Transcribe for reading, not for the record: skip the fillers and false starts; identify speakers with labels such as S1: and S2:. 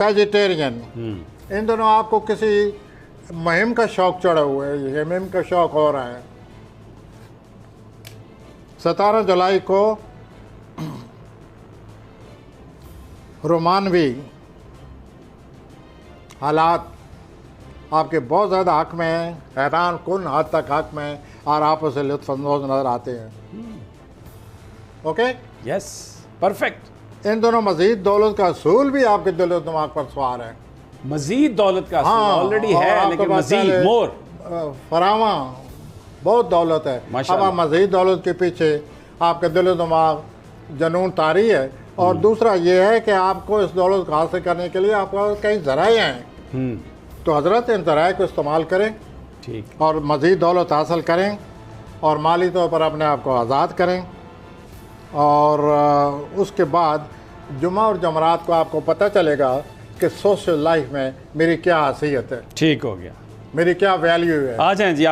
S1: Vegetarian, इन दोनों आपको किसी मुहिम का शौक चढ़ा हुआ है, ये मुहिम का शौक हो रहा है। 17 जुलाई को रोमानवी हालात आपके बहुत ज़्यादा हक में हैं, हैरान कुन हद तक हक में हैं, और आप उसे लुत्फ़अंदोज़ नज़र आते हैं। Okay,
S2: yes, perfect.
S1: इन दोनों मज़ीद दौलत का असूल भी आपके दिल और दिमाग पर सवार है।
S2: मजीद दौलत का ऑलरेडी
S1: और
S2: है,
S1: आपके
S2: लेकिन
S1: पास
S2: मजीद
S1: पहले,
S2: मोर
S1: फरावा बहुत दौलत है। अब आप
S2: माशाअल्लाह।
S1: मज़ीद दौलत के पीछे आपका दिल और दिमाग जनून तारी है। और दूसरा ये है कि आपको इस दौलत को हासिल करने के लिए आपको कई ज़राए हैं, तो हज़रत इन ज़राए को इस्तेमाल करें
S2: ठीक।
S1: और मज़ीद दौलत हासिल करें और माली तौर पर अपने आप को आज़ाद करें। और उसके बाद जुमा और जमरात को आपको पता चलेगा कि सोशल लाइफ में मेरी क्या हैसियत है,
S2: ठीक हो गया।
S1: मेरी क्या वैल्यू है।
S2: आ जाएं जी।